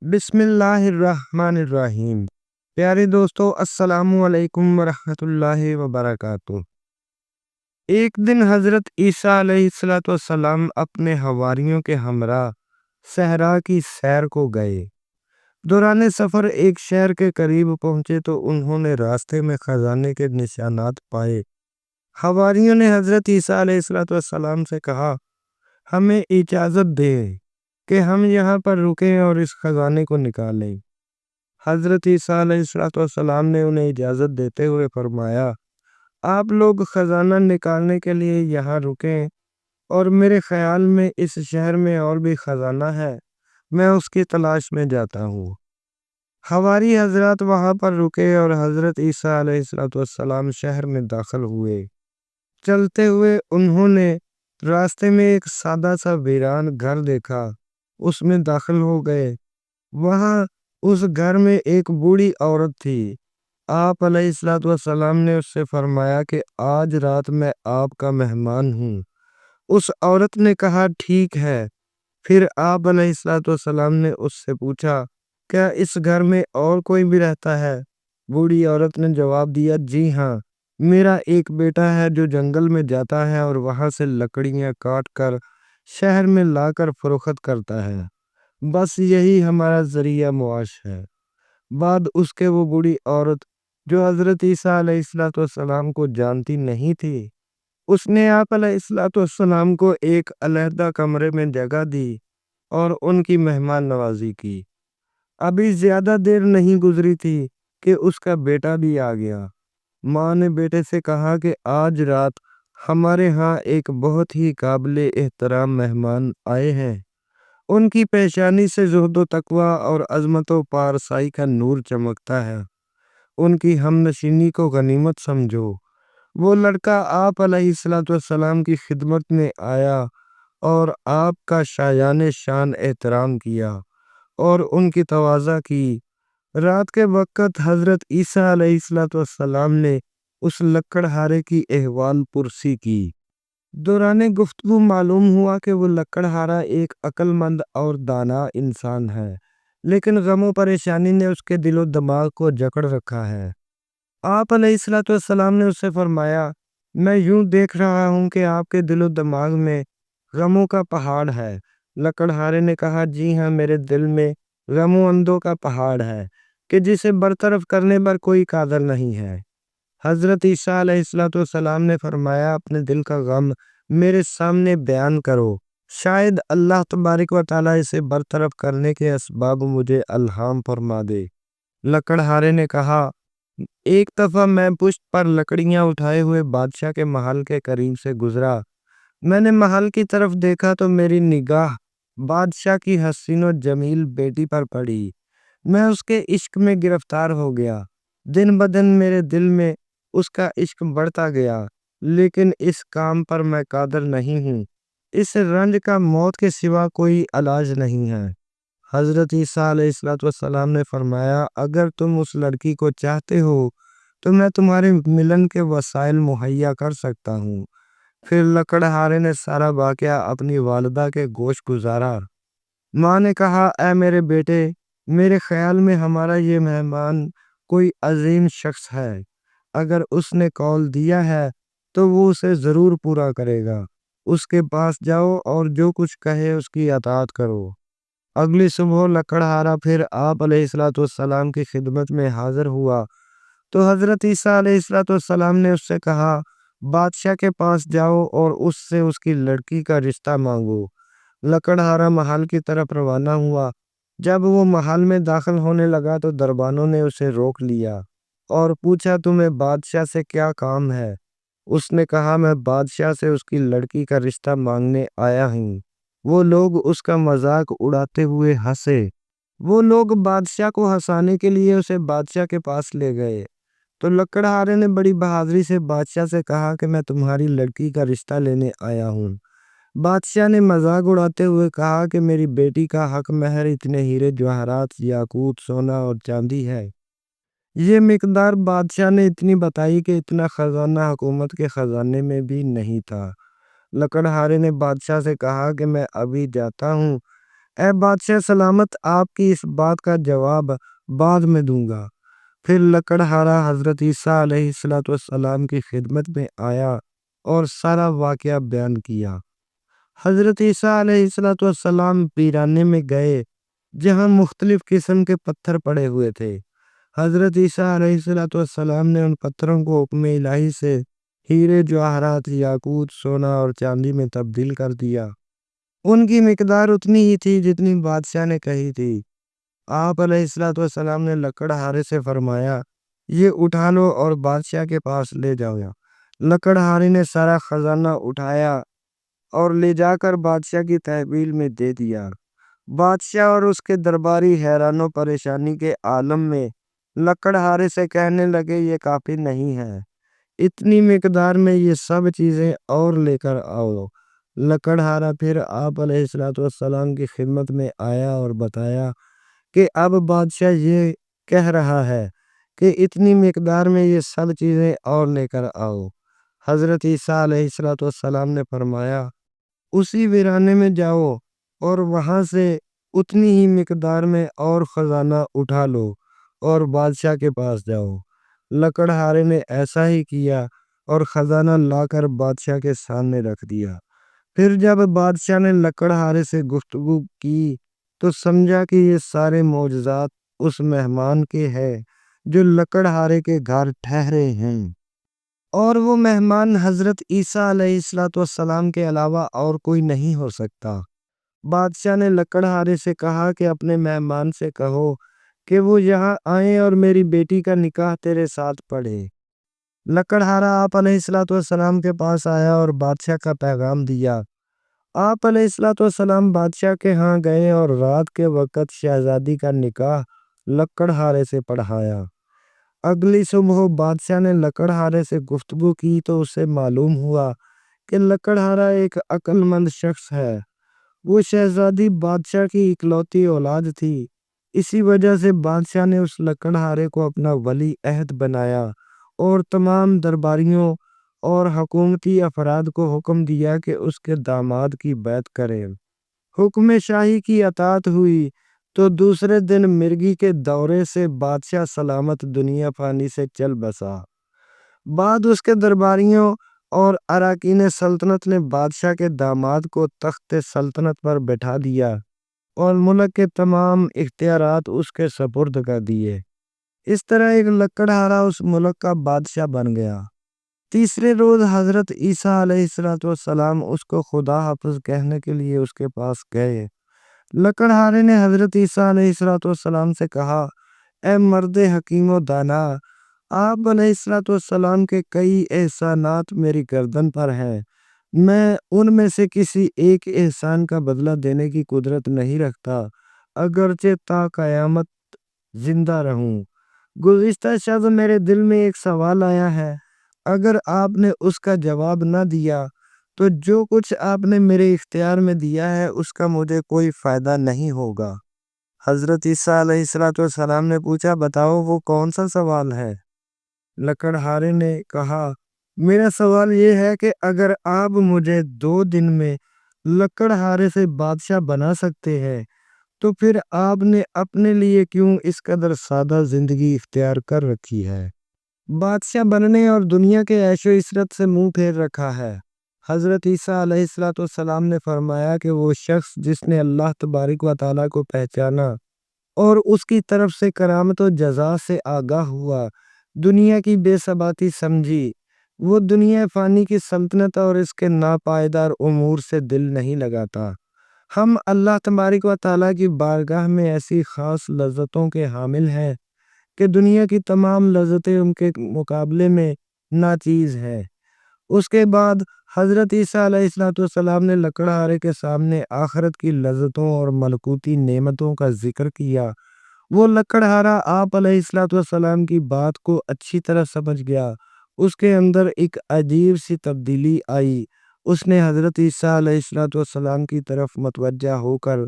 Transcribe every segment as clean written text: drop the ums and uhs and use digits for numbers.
بسم اللہ الرحمن الرحیم۔ پیارے دوستو، السلام علیکم ورحمۃ اللہ وبرکاتہ۔ ایک دن حضرت عیسیٰ علیہ السلام اپنے حواریوں کے ہمراہ صحرا کی سیر کو گئے۔ دوران سفر ایک شہر کے قریب پہنچے تو انہوں نے راستے میں خزانے کے نشانات پائے۔ حواریوں نے حضرت عیسیٰ علیہ السلام سے کہا، ہمیں اجازت دیں کہ ہم یہاں پر رکیں اور اس خزانے کو نکالیں۔ حضرت عیسیٰ علیہ السلام نے انہیں اجازت دیتے ہوئے فرمایا، آپ لوگ خزانہ نکالنے کے لیے یہاں رکیں، اور میرے خیال میں اس شہر میں اور بھی خزانہ ہے، میں اس کی تلاش میں جاتا ہوں۔ حواری حضرات وہاں پر رکے اور حضرت عیسیٰ علیہ السلام شہر میں داخل ہوئے۔ چلتے ہوئے انہوں نے راستے میں ایک سادہ سا ویران گھر دیکھا، اس میں داخل ہو گئے۔ وہاں اس گھر میں ایک بوڑھی عورت تھی۔ آپ علیہ السلام نے اس سے فرمایا کہ آج رات میں آپ کا مہمان ہوں۔ اس عورت نے کہا، ٹھیک ہے۔ پھر آپ علیہ السلام نے اس سے پوچھا، کیا اس گھر میں اور کوئی بھی رہتا ہے؟ بوڑھی عورت نے جواب دیا، جی ہاں، میرا ایک بیٹا ہے جو جنگل میں جاتا ہے اور وہاں سے لکڑیاں کاٹ کر شہر میں لا کر فروخت کرتا ہے، بس یہی ہمارا ذریعہ معاش ہے۔ بعد اس کے وہ بوڑھی عورت جو حضرت عیسیٰ علیہ السلام کو جانتی نہیں تھی، اس نے آپ علیہ السلام کو ایک علیحدہ کمرے میں جگہ دی اور ان کی مہمان نوازی کی۔ ابھی زیادہ دیر نہیں گزری تھی کہ اس کا بیٹا بھی آ گیا۔ ماں نے بیٹے سے کہا کہ آج رات ہمارے ہاں ایک بہت ہی قابل احترام مہمان آئے ہیں۔ ان کی پیشانی سے زہد و تقویٰ اور عظمت و پارسائی کا نور چمکتا ہے، ان کی ہم نشینی کو غنیمت سمجھو۔ وہ لڑکا آپ علیہ السلام کی خدمت میں آیا اور آپ کا شایان شان احترام کیا اور ان کی تواضع کی۔ رات کے وقت حضرت عیسیٰ علیہ السلام نے اس لکڑہارے کی احوال پرسی کی۔ دوران گفتگو معلوم ہوا کہ وہ لکڑہارا ایک عقل مند اور دانا انسان ہے، لیکن غم و پریشانی نے اس کے دل و دماغ کو جکڑ رکھا ہے۔ آپ علیہ السلام نے اس سے فرمایا، میں یوں دیکھ رہا ہوں کہ آپ کے دل و دماغ میں غموں کا پہاڑ ہے۔ لکڑہارے نے کہا، جی ہاں، میرے دل میں غم و اندوں کا پہاڑ ہے کہ جسے برطرف کرنے پر کوئی قادر نہیں ہے۔ حضرت عیسیٰ علیہ السلام نے فرمایا، اپنے دل کا غم میرے سامنے بیان کرو، شاید اللہ تبارک و تعالیٰ اسے برطرف کرنے کے اسباب مجھے الہام فرما دے۔ لکڑہارے نے کہا، ایک دفعہ میں پشت پر لکڑیاں اٹھائے ہوئے بادشاہ کے محل کے قریب سے گزرا۔ میں نے محل کی طرف دیکھا تو میری نگاہ بادشاہ کی حسین و جمیل بیٹی پر پڑی۔ میں اس کے عشق میں گرفتار ہو گیا۔ دن بدن میرے دل میں اس کا عشق بڑھتا گیا، لیکن اس کام پر میں قادر نہیں ہوں۔ اس رنج کا موت کے سوا کوئی علاج نہیں ہے۔ حضرت عیسیٰ علیہ السلام نے فرمایا، اگر تم اس لڑکی کو چاہتے ہو تو میں تمہارے ملن کے وسائل مہیا کر سکتا ہوں۔ پھر لکڑہارے نے سارا واقعہ اپنی والدہ کے گوش گزارا۔ ماں نے کہا، اے میرے بیٹے، میرے خیال میں ہمارا یہ مہمان کوئی عظیم شخص ہے۔ اگر اس نے قول دیا ہے تو وہ اسے ضرور پورا کرے گا۔ اس کے پاس جاؤ اور جو کچھ کہے اس کی اطاعت کرو۔ اگلی صبح لکڑہارا پھر آپ علیہ السلام کی خدمت میں حاضر ہوا تو حضرت عیسیٰ علیہ السلام نے اس سے کہا، بادشاہ کے پاس جاؤ اور اس سے اس کی لڑکی کا رشتہ مانگو۔ لکڑہارا محل کی طرف روانہ ہوا۔ جب وہ محل میں داخل ہونے لگا تو دربانوں نے اسے روک لیا اور پوچھا، تمہیں بادشاہ سے کیا کام ہے؟ اس نے کہا، میں بادشاہ سے اس کی لڑکی کا رشتہ مانگنے آیا ہوں۔ وہ لوگ اس کا مذاق اڑاتے ہوئے ہنسے۔ وہ لوگ بادشاہ کو ہنسانے کے لیے اسے بادشاہ کے پاس لے گئے تو لکڑہارے نے بڑی بہادری سے بادشاہ سے کہا کہ میں تمہاری لڑکی کا رشتہ لینے آیا ہوں۔ بادشاہ نے مذاق اڑاتے ہوئے کہا کہ میری بیٹی کا حق مہر اتنے ہیرے جواہرات، یاقوت، سونا اور چاندی ہے۔ یہ مقدار بادشاہ نے اتنی بتائی کہ اتنا خزانہ حکومت کے خزانے میں بھی نہیں تھا۔ لکڑہارے نے بادشاہ سے کہا کہ میں ابھی جاتا ہوں، اے بادشاہ سلامت، آپ کی اس بات کا جواب بعد میں دوں گا۔ پھر لکڑہارا حضرت عیسیٰ علیہ السلام کی خدمت میں آیا اور سارا واقعہ بیان کیا۔ حضرت عیسیٰ علیہ السلام ویرانے میں گئے جہاں مختلف قسم کے پتھر پڑے ہوئے تھے۔ حضرت عیسیٰ علیہ السلام نے ان پتھروں کو حکم الہی سے ہیرے جواہرات، یاقوت، سونا اور چاندی میں تبدیل کر دیا۔ ان کی مقدار اتنی ہی تھی جتنی بادشاہ نے کہی تھی۔ آپ علیہ السلام نے لکڑہارے سے فرمایا، یہ اٹھا لو اور بادشاہ کے پاس لے جاؤ۔ لکڑہارے نے سارا خزانہ اٹھایا اور لے جا کر بادشاہ کی تحویل میں دے دیا۔ بادشاہ اور اس کے درباری حیران و پریشانی کے عالم میں لکڑہارے سے کہنے لگے، یہ کافی نہیں ہے، اتنی مقدار میں یہ سب چیزیں اور لے کر آؤ۔ لکڑہارا پھر آپ علیہ السلام کی خدمت میں آیا اور بتایا کہ اب بادشاہ یہ کہہ رہا ہے کہ اتنی مقدار میں یہ سب چیزیں اور لے کر آؤ۔ حضرت عیسیٰ علیہ السلام نے فرمایا، اسی ویرانے میں جاؤ اور وہاں سے اتنی ہی مقدار میں اور خزانہ اٹھا لو اور بادشاہ کے پاس جاؤ۔ لکڑہارے نے ایسا ہی کیا اور خزانہ لا کر بادشاہ کے سامنے رکھ دیا۔ پھر جب بادشاہ نے لکڑہارے سے گفتگو کی تو سمجھا کہ یہ سارے معجزات اس مہمان کے ہیں جو لکڑہارے کے گھر ٹھہرے ہیں، اور وہ مہمان حضرت عیسیٰ علیہ السلام کے علاوہ اور کوئی نہیں ہو سکتا۔ بادشاہ نے لکڑہارے سے کہا کہ اپنے مہمان سے کہو کہ وہ یہاں آئیں اور میری بیٹی کا نکاح تیرے ساتھ پڑھے۔ لکڑہارا آپ علیہ السلام کے پاس آیا اور بادشاہ کا پیغام دیا۔ آپ علیہ السلام بادشاہ کے ہاں گئے اور رات کے وقت شہزادی کا نکاح لکڑہارے سے پڑھایا۔ اگلی صبح بادشاہ نے لکڑہارے سے گفتگو کی تو اسے معلوم ہوا کہ لکڑہارا ایک عقل مند شخص ہے۔ وہ شہزادی بادشاہ کی اکلوتی اولاد تھی۔ اسی وجہ سے بادشاہ نے اس لکڑہارے کو اپنا ولی عہد بنایا اور تمام درباریوں اور حکومتی افراد کو حکم دیا کہ اس کے داماد کی بیعت کریں۔ حکم شاہی کی اطاعت ہوئی تو دوسرے دن مرگی کے دورے سے بادشاہ سلامت دنیا فانی سے چل بسا۔ بعد اس کے درباریوں اور اراکین سلطنت نے بادشاہ کے داماد کو تخت سلطنت پر بٹھا دیا اور ملک کے تمام اختیارات اس کے سپرد کر دیے۔ اس طرح ایک لکڑہارا اس ملک کا بادشاہ بن گیا۔ تیسرے روز حضرت عیسیٰ علیہ السلام اس کو خدا حافظ کہنے کے لیے اس کے پاس گئے۔ لکڑہارے نے حضرت عیسیٰ علیہ السلام سے کہا، اے مرد حکیم و دانا، آپ علیہ السلام کے کئی احسانات میری گردن پر ہیں۔ میں ان میں سے کسی ایک احسان کا بدلہ دینے کی قدرت نہیں رکھتا، اگرچہ تا قیامت زندہ رہوں۔ گزشتہ شب میرے دل میں ایک سوال آیا ہے، اگر آپ نے اس کا جواب نہ دیا تو جو کچھ آپ نے میرے اختیار میں دیا ہے اس کا مجھے کوئی فائدہ نہیں ہوگا۔ حضرت عیسیٰ علیہ السلام نے پوچھا، بتاؤ وہ کون سا سوال ہے؟ لکڑہارے نے کہا، میرا سوال یہ ہے کہ اگر آپ مجھے 2 دن میں لکڑہارے سے بادشاہ بنا سکتے ہیں تو پھر آپ نے اپنے لیے کیوں اس قدر سادہ زندگی اختیار کر رکھی ہے؟ بادشاہ بننے اور دنیا کے عیش و عشرت سے منہ پھیر رکھا ہے۔ حضرت عیسیٰ علیہ السلام نے فرمایا کہ وہ شخص جس نے اللہ تبارک و تعالیٰ کو پہچانا اور اس کی طرف سے کرامت و جزا سے آگاہ ہوا، دنیا کی بے ثباتی سمجھی، وہ دنیا فانی کی سلطنت اور اس کے ناپائیدار امور سے دل نہیں لگاتا۔ ہم اللہ تبارک و تعالیٰ کی بارگاہ میں ایسی خاص لذتوں کے حامل ہیں کہ دنیا کی تمام لذتیں ان کے مقابلے میں ناچیز ہیں۔ اس کے بعد حضرت عیسیٰ علیہ السلام نے لکڑہارے کے سامنے آخرت کی لذتوں اور ملکوتی نعمتوں کا ذکر کیا۔ وہ لکڑہارا آپ علیہ السلام کی بات کو اچھی طرح سمجھ گیا۔ اس کے اندر ایک عجیب سی تبدیلی آئی۔ اس نے حضرت عیسیٰ علیہ السلام کی طرف متوجہ ہو کر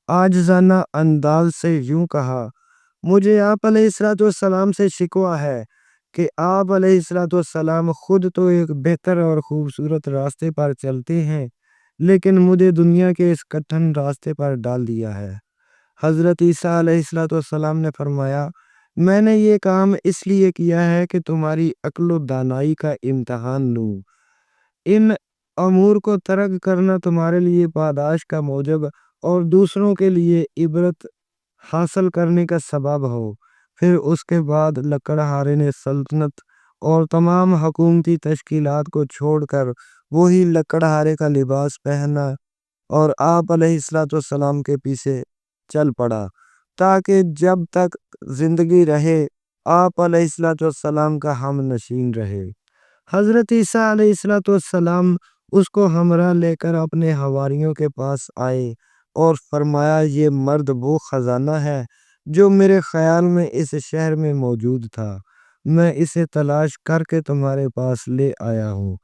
عاجزانہ انداز سے یوں کہا، مجھے آپ علیہ السلام سے شکوہ ہے کہ آپ علیہ السلام خود تو ایک بہتر اور خوبصورت راستے پر چلتے ہیں، لیکن مجھے دنیا کے اس کٹھن راستے پر ڈال دیا ہے۔ حضرت عیسیٰ علیہ السلام نے فرمایا، میں نے یہ کام اس لیے کیا ہے کہ تمہاری عقل و دانائی کا امتحان لوں، ان امور کو ترک کرنا تمہارے لیے پاداش کا موجب اور دوسروں کے لیے عبرت حاصل کرنے کا سبب ہو۔ پھر اس کے بعد لکڑہارے نے سلطنت اور تمام حکومتی تشکیلات کو چھوڑ کر وہی لکڑہارے کا لباس پہنا اور آپ علیہ السلام کے پیچھے چل پڑا، تاکہ جب تک زندگی رہے آپ علیہ السلام کا ہم نشین رہے۔ حضرت عیسیٰ علیہ السلام اس کو ہمراہ لے کر اپنے حواریوں کے پاس آئے اور فرمایا، یہ مرد وہ خزانہ ہے جو میرے خیال میں اس شہر میں موجود تھا، میں اسے تلاش کر کے تمہارے پاس لے آیا ہوں۔